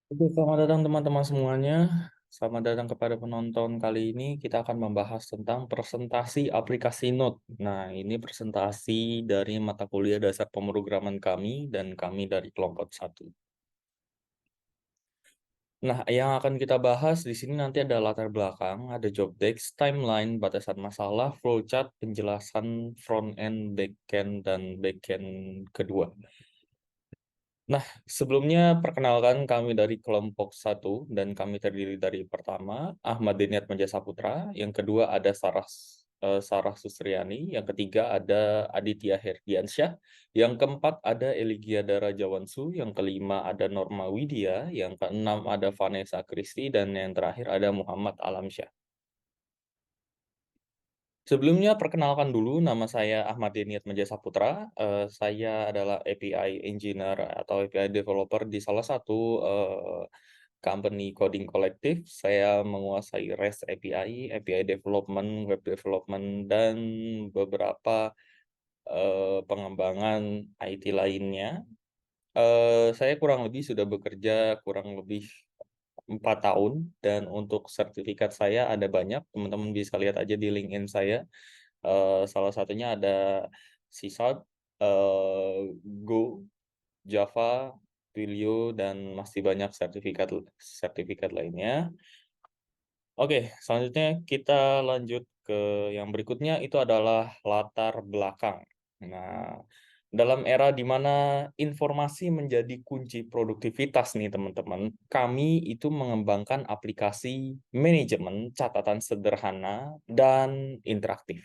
Oke, selamat datang teman-teman semuanya. Selamat datang kepada penonton kali ini. Kita akan membahas tentang presentasi aplikasi Note. Nah, ini presentasi dari mata kuliah dasar pemrograman kami dan kami dari kelompok 1. Nah, yang akan kita bahas di sini nanti ada latar belakang, ada job desk, timeline, batasan masalah, flowchart, penjelasan front-end, back-end, dan back-end kedua. Nah, sebelumnya perkenalkan kami dari kelompok 1 dan kami terdiri dari pertama Ahmad Deniat Manjasaputra, yang kedua ada Sarah Susriani, yang ketiga ada Aditya Herdiansyah, yang keempat ada Eligia Dara Jawansu, yang kelima ada Norma Widya, yang keenam ada Vanessa Kristi, dan yang terakhir ada Muhammad Alamsyah. Sebelumnya, perkenalkan dulu, nama saya Ahmad Deniat Manjasaputra. Saya adalah API Engineer atau API Developer di salah satu company coding kolektif. Saya menguasai REST API, API Development, Web Development, dan beberapa pengembangan IT lainnya. Saya kurang lebih sudah bekerja kurang lebih 4 tahun, dan untuk sertifikat saya ada banyak. Teman-teman bisa lihat aja di LinkedIn saya. Salah satunya ada C Sharp, Go, Java, Twilio, dan masih banyak sertifikat sertifikat lainnya. Oke, selanjutnya kita lanjut ke yang berikutnya, itu adalah latar belakang. Nah, dalam era di mana informasi menjadi kunci produktivitas nih teman-teman, kami itu mengembangkan aplikasi manajemen catatan sederhana dan interaktif.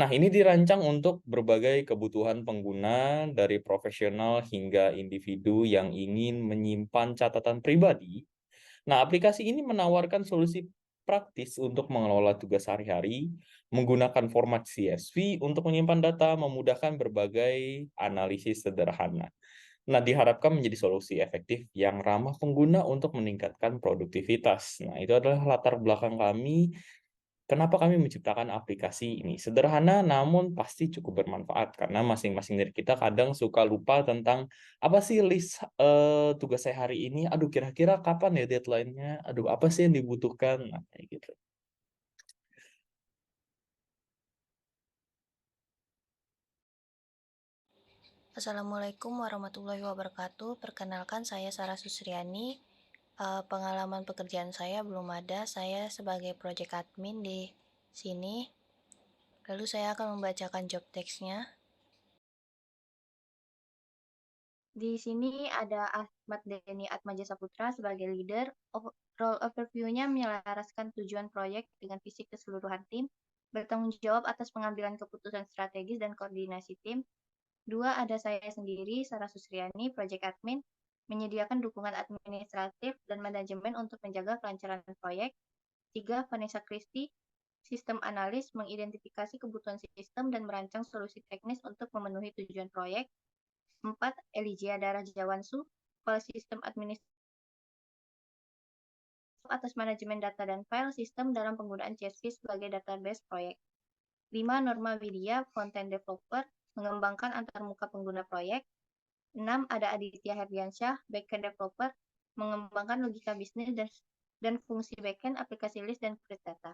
Nah, ini dirancang untuk berbagai kebutuhan pengguna, dari profesional hingga individu yang ingin menyimpan catatan pribadi. Nah, aplikasi ini menawarkan solusi praktis untuk mengelola tugas sehari-hari, menggunakan format CSV untuk menyimpan data, memudahkan berbagai analisis sederhana. Nah, diharapkan menjadi solusi efektif yang ramah pengguna untuk meningkatkan produktivitas. Nah, itu adalah latar belakang kami. Kenapa kami menciptakan aplikasi ini? Sederhana namun pasti cukup bermanfaat, karena masing-masing dari kita kadang suka lupa tentang apa sih list tugas saya hari ini. Aduh, kira-kira kapan ya deadline-nya? Aduh, apa sih yang dibutuhkan? Nah, kayak gitu. Assalamualaikum warahmatullahi wabarakatuh. Perkenalkan, saya Sarah Susriani. Pengalaman pekerjaan saya belum ada. Saya sebagai project admin di sini. Lalu saya akan membacakan job text-nya. Di sini ada Ahmad Deni Atmaja Saputra sebagai leader. Role overview-nya menyelaraskan tujuan proyek dengan visi keseluruhan tim, bertanggung jawab atas pengambilan keputusan strategis dan koordinasi tim. 2, ada saya sendiri, Sarah Susriani, Project Admin, menyediakan dukungan administratif dan manajemen untuk menjaga kelancaran proyek. 3, Vanessa Christie, sistem analis, mengidentifikasi kebutuhan sistem dan merancang solusi teknis untuk memenuhi tujuan proyek. 4, Eligia Dara Jawansu, kepala sistem administratif atas manajemen data dan file sistem dalam penggunaan CSV sebagai database proyek. 5, Norma Widya, front-end developer, mengembangkan antarmuka pengguna proyek. 6, ada Aditya Herdiansyah, backend developer, mengembangkan logika bisnis dan fungsi backend aplikasi list dan create data.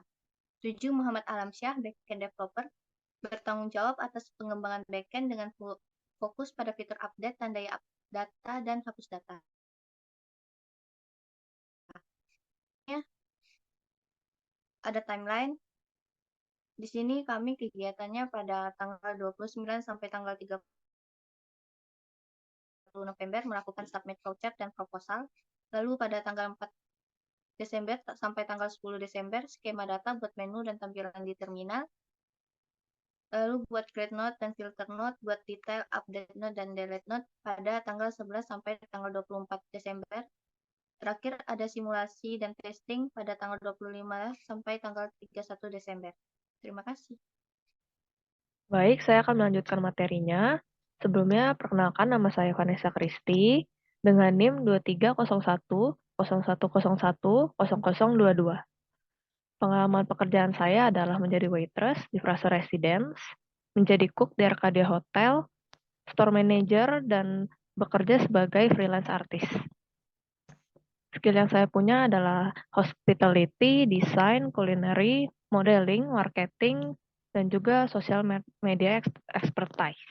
7, Muhammad Alamsyah, backend developer, bertanggung jawab atas pengembangan backend dengan fokus pada fitur update, tandai data, dan hapus data. Ada timeline. Di sini kami kegiatannya pada tanggal 29 sampai tanggal 30 November melakukan submit flowchart dan proposal. Lalu pada tanggal 4 Desember sampai tanggal 10 Desember, skema data buat menu dan tampilan di terminal. Lalu buat create note dan filter note, buat detail, update note, dan delete note pada tanggal 11 sampai tanggal 24 Desember. Terakhir ada simulasi dan testing pada tanggal 25 sampai tanggal 31 Desember. Terima kasih. Baik, saya akan melanjutkan materinya. Sebelumnya, perkenalkan nama saya Vanessa Kristi dengan NIM 230101010022. Pengalaman pekerjaan saya adalah menjadi waitress di Frase Residence, menjadi cook di Arcadia Hotel, store manager, dan bekerja sebagai freelance artist. Skill yang saya punya adalah hospitality, design, culinary, modeling, marketing, dan juga social media expertise.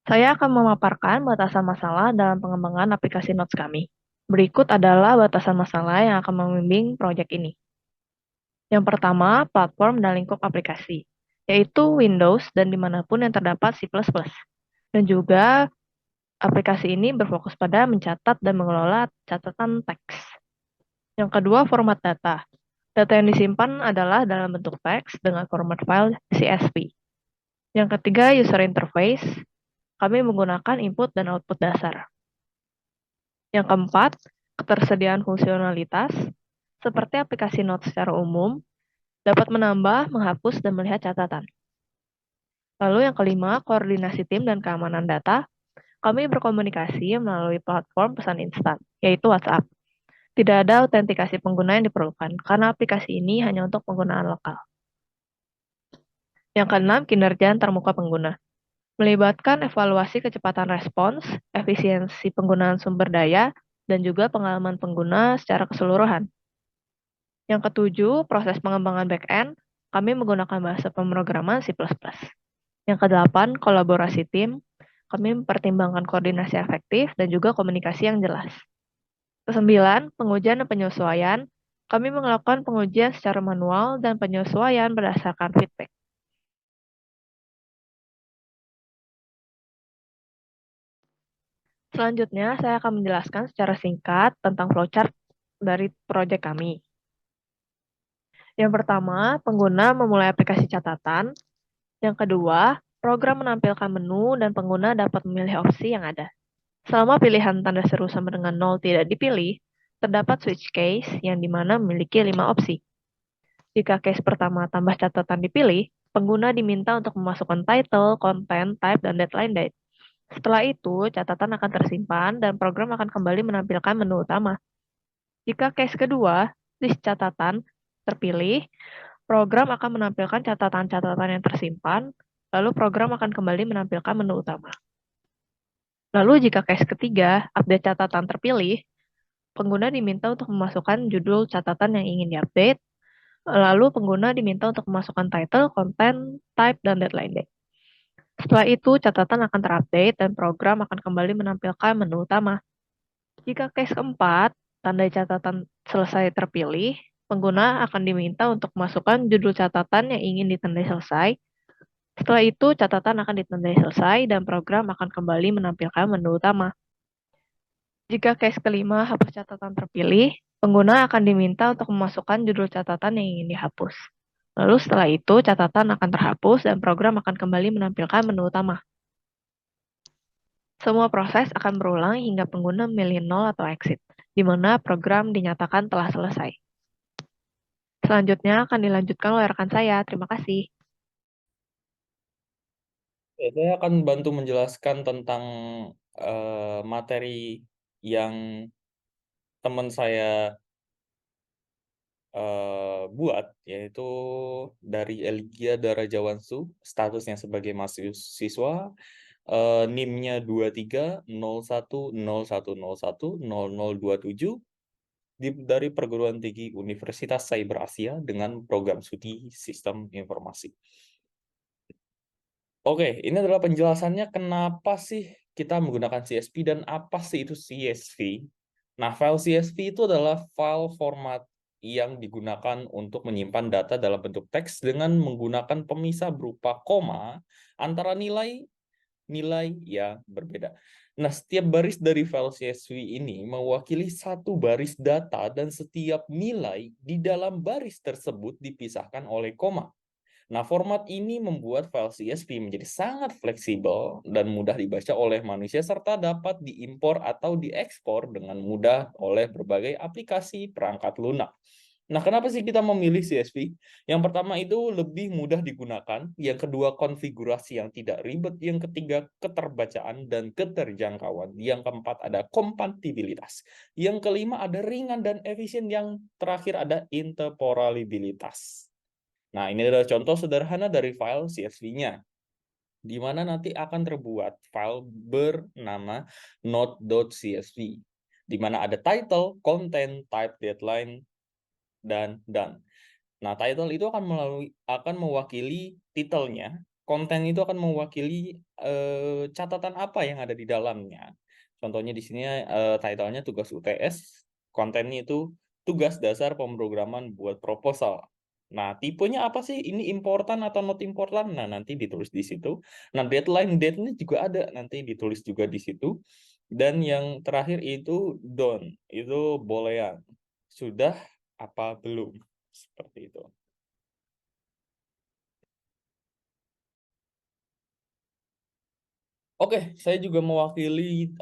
Saya akan memaparkan batasan masalah dalam pengembangan aplikasi Notes kami. Berikut adalah batasan masalah yang akan membimbing proyek ini. Yang pertama, platform dan lingkup aplikasi, yaitu Windows dan dimanapun yang terdapat C++. Dan juga aplikasi ini berfokus pada mencatat dan mengelola catatan teks. Yang kedua, format data. Data yang disimpan adalah dalam bentuk teks dengan format file CSV. Yang ketiga, user interface. Kami menggunakan input dan output dasar. Yang keempat, ketersediaan fungsionalitas, seperti aplikasi Notes secara umum, dapat menambah, menghapus, dan melihat catatan. Lalu yang kelima, koordinasi tim dan keamanan data. Kami berkomunikasi melalui platform pesan instan, yaitu WhatsApp. Tidak ada autentikasi pengguna yang diperlukan, karena aplikasi ini hanya untuk penggunaan lokal. Yang keenam, kinerja antarmuka pengguna. Melibatkan evaluasi kecepatan respons, efisiensi penggunaan sumber daya, dan juga pengalaman pengguna secara keseluruhan. Yang ketujuh, proses pengembangan back-end. Kami menggunakan bahasa pemrograman C++. Yang kedelapan, kolaborasi tim. Kami mempertimbangkan koordinasi efektif dan juga komunikasi yang jelas. Kesembilan, pengujian dan penyesuaian. Kami melakukan pengujian secara manual dan penyesuaian berdasarkan feedback. Selanjutnya, saya akan menjelaskan secara singkat tentang flowchart dari proyek kami. Yang pertama, pengguna memulai aplikasi catatan. Yang kedua, program menampilkan menu dan pengguna dapat memilih opsi yang ada. Selama pilihan tanda seru sama dengan 0 tidak dipilih, terdapat switch case yang dimana memiliki 5 opsi. Jika case pertama tambah catatan dipilih, pengguna diminta untuk memasukkan title, content, type, dan deadline date. Setelah itu, catatan akan tersimpan dan program akan kembali menampilkan menu utama. Jika case kedua, list catatan terpilih, program akan menampilkan catatan-catatan yang tersimpan, lalu program akan kembali menampilkan menu utama. Lalu jika case ketiga, update catatan terpilih, pengguna diminta untuk memasukkan judul catatan yang ingin diupdate, lalu pengguna diminta untuk memasukkan title, content, type, dan deadline date. Setelah itu, catatan akan terupdate dan program akan kembali menampilkan menu utama. Jika case keempat, tanda catatan selesai terpilih, pengguna akan diminta untuk memasukkan judul catatan yang ingin ditandai selesai. Setelah itu, catatan akan ditandai selesai dan program akan kembali menampilkan menu utama. Jika case kelima hapus catatan terpilih, pengguna akan diminta untuk memasukkan judul catatan yang ingin dihapus. Lalu setelah itu, catatan akan terhapus dan program akan kembali menampilkan menu utama. Semua proses akan berulang hingga pengguna memilih 0 atau exit, di mana program dinyatakan telah selesai. Selanjutnya akan dilanjutkan oleh rekan saya. Terima kasih. Saya akan bantu menjelaskan tentang materi yang teman saya buat, yaitu dari Eligia Darajawansu, statusnya sebagai mahasiswa, NIM-nya 230101010027 dari perguruan tinggi Universitas Cyber Asia dengan program studi Sistem Informasi. Oke, ini adalah penjelasannya kenapa sih kita menggunakan CSV dan apa sih itu CSV. Nah, file CSV itu adalah file format yang digunakan untuk menyimpan data dalam bentuk teks dengan menggunakan pemisah berupa koma antara nilai yang berbeda. Nah, setiap baris dari file CSV ini mewakili satu baris data dan setiap nilai di dalam baris tersebut dipisahkan oleh koma. Nah, format ini membuat file CSV menjadi sangat fleksibel dan mudah dibaca oleh manusia serta dapat diimpor atau diekspor dengan mudah oleh berbagai aplikasi perangkat lunak. Nah, kenapa sih kita memilih CSV? Yang pertama itu lebih mudah digunakan, yang kedua konfigurasi yang tidak ribet, yang ketiga keterbacaan dan keterjangkauan, yang keempat ada kompatibilitas, yang kelima ada ringan dan efisien, yang terakhir ada interoperabilitas. Nah, ini adalah contoh sederhana dari file CSV-nya. di mana nanti akan terbuat file bernama node.csv, di mana ada title, content, type, deadline, dan done. Nah, title itu akan mewakili titelnya, konten itu akan mewakili catatan apa yang ada di dalamnya. Contohnya di sini titlenya tugas UTS, kontennya itu tugas dasar pemrograman buat proposal. Nah, tipenya apa sih? Ini important atau not important? Nah, nanti ditulis di situ. Nah, date-nya juga ada, nanti ditulis juga di situ. Dan yang terakhir itu done, itu bolehan. Sudah apa belum? Seperti itu. Oke, saya juga mewakili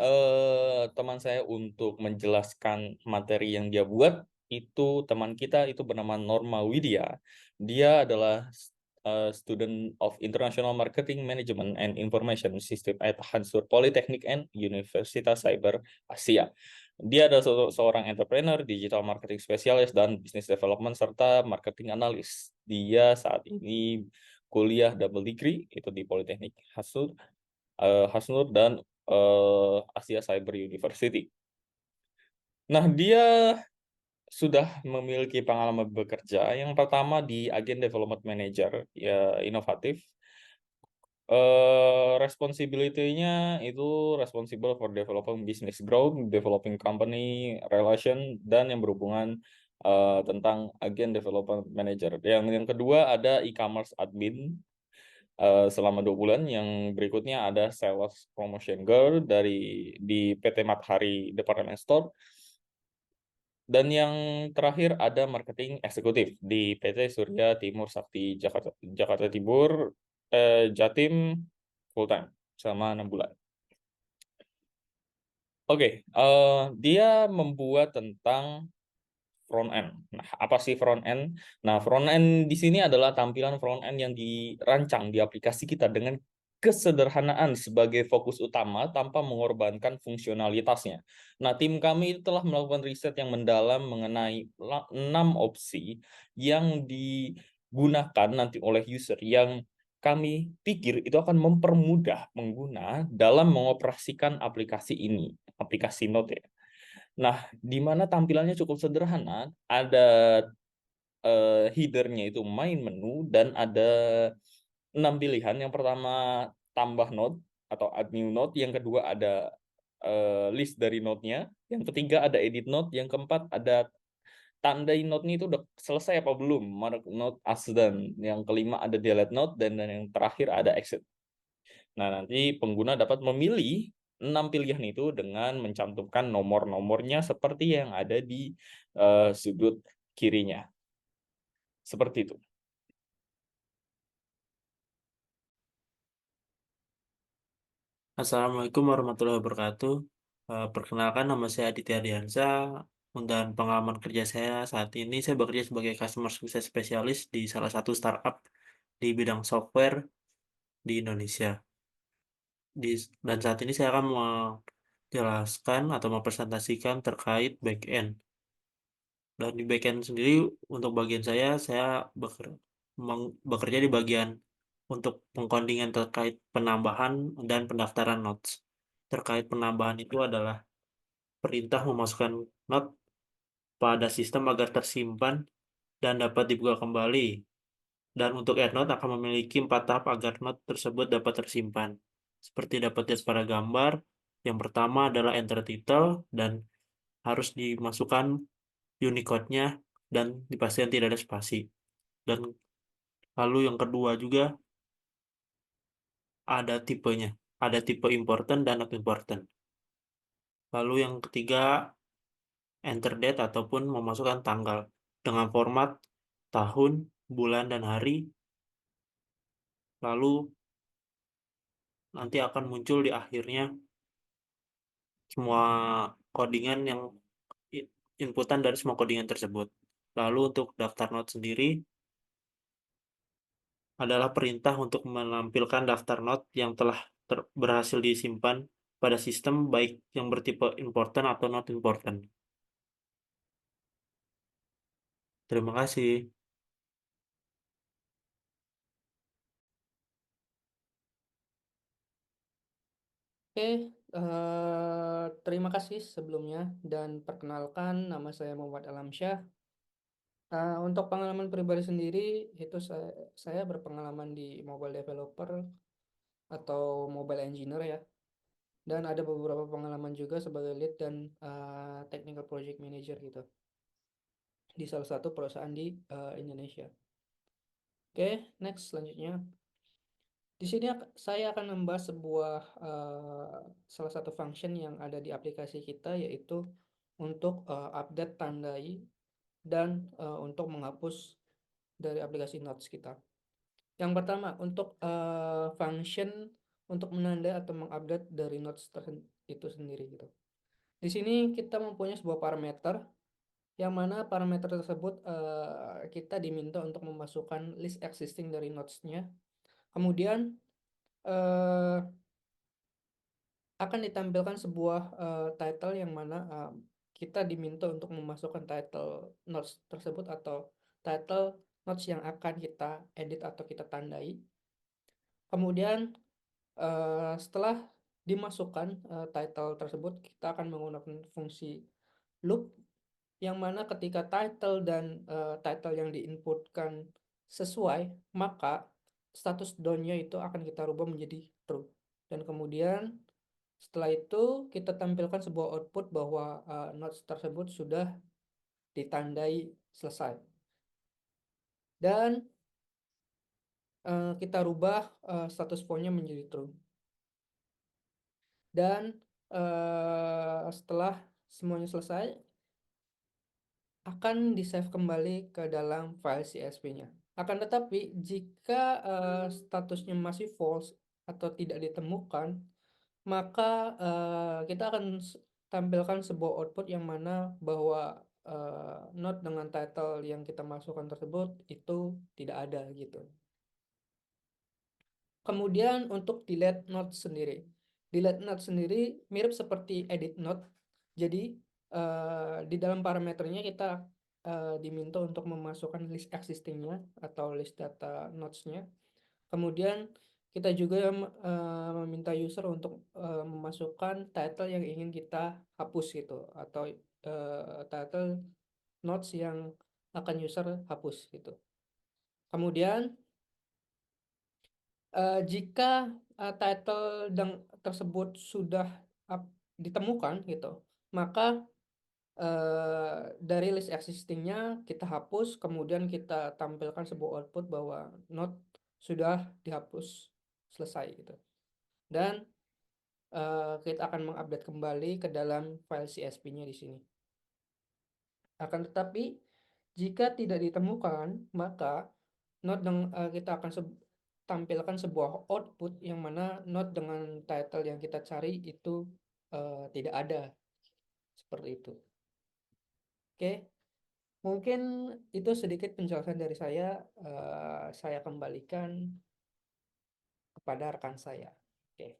teman saya untuk menjelaskan materi yang dia buat. Itu teman kita itu bernama Norma Widya. Dia adalah student of International Marketing Management and Information System at Hansur Polytechnic and Universitas Cyber Asia. Dia adalah seorang entrepreneur, digital marketing spesialis, dan business development serta marketing analis. Dia saat ini kuliah double degree itu di Politeknik Hasnur dan Asia Cyber University. Nah, dia sudah memiliki pengalaman bekerja. Yang pertama di agen development manager, ya inovatif. Responsibility-nya itu responsible for developing business growth, developing company relation, dan yang berhubungan tentang agen development manager. Yang kedua ada e-commerce admin, selama 2 bulan. Yang berikutnya ada sales promotion girl di PT Matahari Department Store. Dan yang terakhir ada marketing eksekutif di PT Surya Timur Sakti Jakarta, Jakarta Timur, Jatim, full time selama 6 bulan. Oke, dia membuat tentang front end. Nah, apa sih front end? Nah, front end di sini adalah tampilan front end yang dirancang di aplikasi kita dengan kesederhanaan sebagai fokus utama tanpa mengorbankan fungsionalitasnya. Nah, tim kami telah melakukan riset yang mendalam mengenai 6 opsi yang digunakan nanti oleh user yang kami pikir itu akan mempermudah pengguna dalam mengoperasikan aplikasi ini, aplikasi Note ya. Nah, di mana tampilannya cukup sederhana, ada headernya itu main menu dan ada 6 pilihan. Yang pertama tambah note atau add new note, yang kedua ada list dari note-nya, yang ketiga ada edit note, yang keempat ada tandai note-nya itu udah selesai apa belum, mark note as done, yang kelima ada delete note, dan yang terakhir ada exit. Nah, nanti pengguna dapat memilih 6 pilihan itu dengan mencantumkan nomor-nomornya seperti yang ada di sudut kirinya. Seperti itu. Assalamualaikum warahmatullahi wabarakatuh. Perkenalkan, nama saya Aditya Diansa, dan pengalaman kerja saya saat ini saya bekerja sebagai Customer Success Specialist di salah satu startup di bidang software di Indonesia. Dan saat ini saya akan menjelaskan atau mempresentasikan terkait back-end. Dan di back-end sendiri, untuk bagian saya bekerja di bagian untuk pengcodingan terkait penambahan dan pendaftaran notes. Terkait penambahan itu adalah perintah memasukkan note pada sistem agar tersimpan dan dapat dibuka kembali. Dan untuk add note akan memiliki 4 tahap agar note tersebut dapat tersimpan. Seperti dapat dilihat pada gambar, yang pertama adalah enter title dan harus dimasukkan Unicode-nya dan dipastikan tidak ada spasi. Dan lalu yang kedua juga ada tipenya. Ada tipe important dan not important. Lalu yang ketiga enter date ataupun memasukkan tanggal dengan format tahun, bulan, dan hari. Lalu nanti akan muncul di akhirnya semua codingan yang inputan dari semua codingan tersebut. Lalu untuk daftar note sendiri adalah perintah untuk menampilkan daftar note yang telah berhasil disimpan pada sistem baik yang bertipe important atau not important. Terima kasih. Oke, terima kasih sebelumnya dan perkenalkan nama saya Muhammad Alamsyah. Untuk pengalaman pribadi sendiri itu saya berpengalaman di mobile developer atau mobile engineer ya. Dan ada beberapa pengalaman juga sebagai lead dan technical project manager gitu di salah satu perusahaan di Indonesia. Oke, next selanjutnya. Di sini saya akan membahas sebuah salah satu function yang ada di aplikasi kita, yaitu untuk update, tandai, dan untuk menghapus dari aplikasi Notes kita. Yang pertama, untuk function untuk menandai atau mengupdate dari Notes itu sendiri gitu. Di sini kita mempunyai sebuah parameter, yang mana parameter tersebut kita diminta untuk memasukkan list existing dari nodes-nya. Kemudian akan ditampilkan sebuah title yang mana kita diminta untuk memasukkan title notes tersebut atau title notes yang akan kita edit atau kita tandai. Kemudian setelah dimasukkan title tersebut, kita akan menggunakan fungsi loop, yang mana ketika title dan title yang diinputkan sesuai, maka status down-nya itu akan kita rubah menjadi true. Dan kemudian setelah itu kita tampilkan sebuah output bahwa notes tersebut sudah ditandai selesai. Dan kita rubah status point-nya menjadi true. Dan setelah semuanya selesai, akan di-save kembali ke dalam file CSV-nya. Akan tetapi jika statusnya masih false atau tidak ditemukan, maka kita akan tampilkan sebuah output yang mana bahwa note dengan title yang kita masukkan tersebut itu tidak ada gitu. Kemudian untuk delete note sendiri. Delete note sendiri mirip seperti edit note. Jadi di dalam parameternya kita diminta untuk memasukkan list existing-nya atau list data notes-nya. Kemudian kita juga meminta user untuk memasukkan title yang ingin kita hapus gitu, atau title notes yang akan user hapus gitu. Kemudian jika title tersebut sudah ditemukan gitu, maka dari list existing-nya kita hapus, kemudian kita tampilkan sebuah output bahwa note sudah dihapus selesai gitu. Dan kita akan mengupdate kembali ke dalam file CSV-nya di sini. Akan tetapi jika tidak ditemukan, maka note kita akan tampilkan sebuah output yang mana note dengan title yang kita cari itu tidak ada, seperti itu. Oke, mungkin itu sedikit penjelasan dari saya. Saya kembalikan kepada rekan saya. Oke.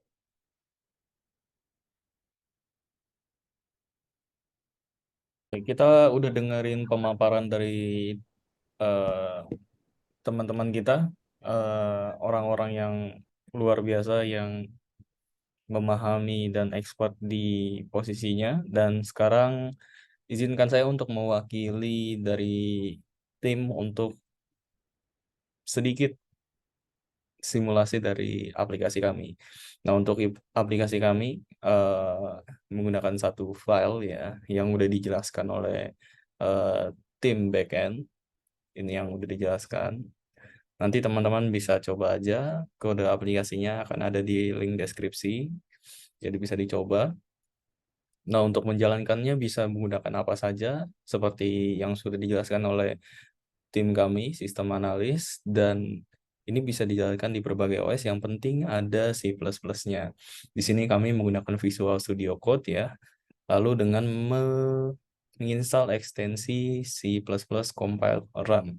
Kita udah dengerin pemaparan dari eh, teman-teman kita, orang-orang yang luar biasa yang memahami dan expert di posisinya. Dan sekarang izinkan saya untuk mewakili dari tim untuk sedikit simulasi dari aplikasi kami. Nah, untuk aplikasi kami menggunakan satu file ya yang udah dijelaskan oleh tim backend. Ini yang udah dijelaskan. Nanti teman-teman bisa coba aja, kode aplikasinya akan ada di link deskripsi, jadi bisa dicoba. Nah, untuk menjalankannya bisa menggunakan apa saja, seperti yang sudah dijelaskan oleh tim kami, sistem analis, dan ini bisa dijalankan di berbagai OS, yang penting ada C++-nya. Di sini kami menggunakan Visual Studio Code ya, lalu dengan menginstal ekstensi C++ compile run.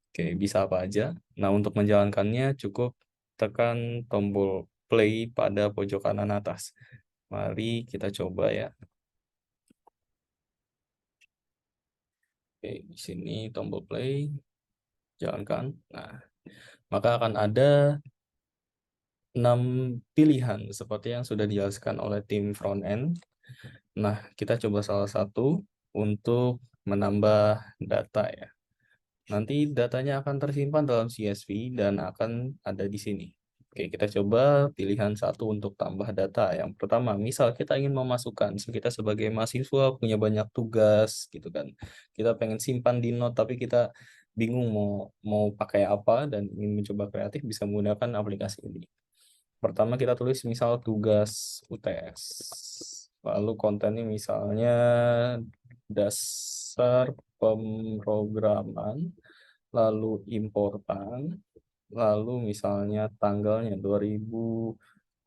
Oke, bisa apa aja. Nah, untuk menjalankannya cukup tekan tombol play pada pojok kanan atas. Mari kita coba ya. Oke, di sini tombol play, jalankan. Nah, maka akan ada 6 pilihan seperti yang sudah dijelaskan oleh tim front end. Nah, kita coba salah satu untuk menambah data ya. Nanti datanya akan tersimpan dalam CSV dan akan ada di sini. Oke, kita coba pilihan satu untuk tambah data. Yang pertama, misal kita ingin memasukkan, kita sebagai mahasiswa punya banyak tugas gitu kan. Kita pengen simpan di note tapi kita bingung mau pakai apa dan ingin mencoba kreatif, bisa menggunakan aplikasi ini. Pertama kita tulis misal tugas UTS. Lalu kontennya misalnya dasar pemrograman, lalu importan, lalu misalnya tanggalnya 2024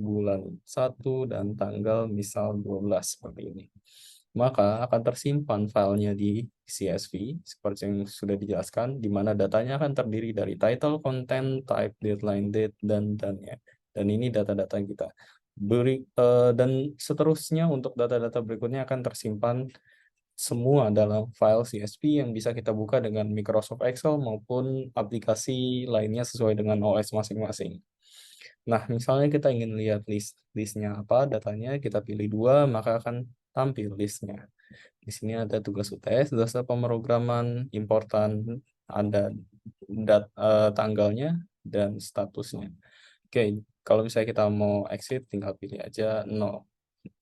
bulan 1 dan tanggal misal 12 seperti ini. Maka akan tersimpan filenya di CSV seperti yang sudah dijelaskan, di mana datanya akan terdiri dari title, content, type, deadline, date, dan ya. Dan ini data-data kita. Dan seterusnya untuk data-data berikutnya akan tersimpan semua dalam file CSV yang bisa kita buka dengan Microsoft Excel maupun aplikasi lainnya sesuai dengan OS masing-masing. Nah, misalnya kita ingin lihat listnya apa, datanya kita pilih 2, maka akan tampil listnya. Di sini ada tugas UTS, dasar pemrograman, importan, ada tanggalnya, dan statusnya. Oke, kalau misalnya kita mau exit, tinggal pilih aja 0.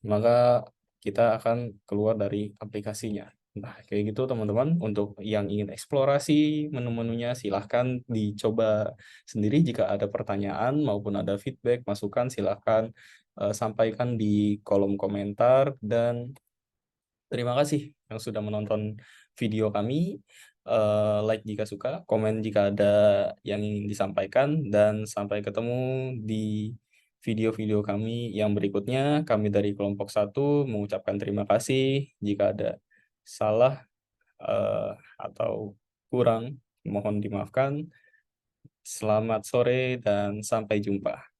Maka kita akan keluar dari aplikasinya. Nah, kayak gitu teman-teman. Untuk yang ingin eksplorasi menu-menunya, silahkan dicoba sendiri. Jika ada pertanyaan maupun ada feedback, masukan, silahkan sampaikan di kolom komentar. Dan terima kasih yang sudah menonton video kami. Like jika suka, komen jika ada yang ingin disampaikan, dan sampai ketemu di video-video kami yang berikutnya. Kami dari kelompok 1 mengucapkan terima kasih. Jika ada salah atau kurang, mohon dimaafkan. Selamat sore dan sampai jumpa.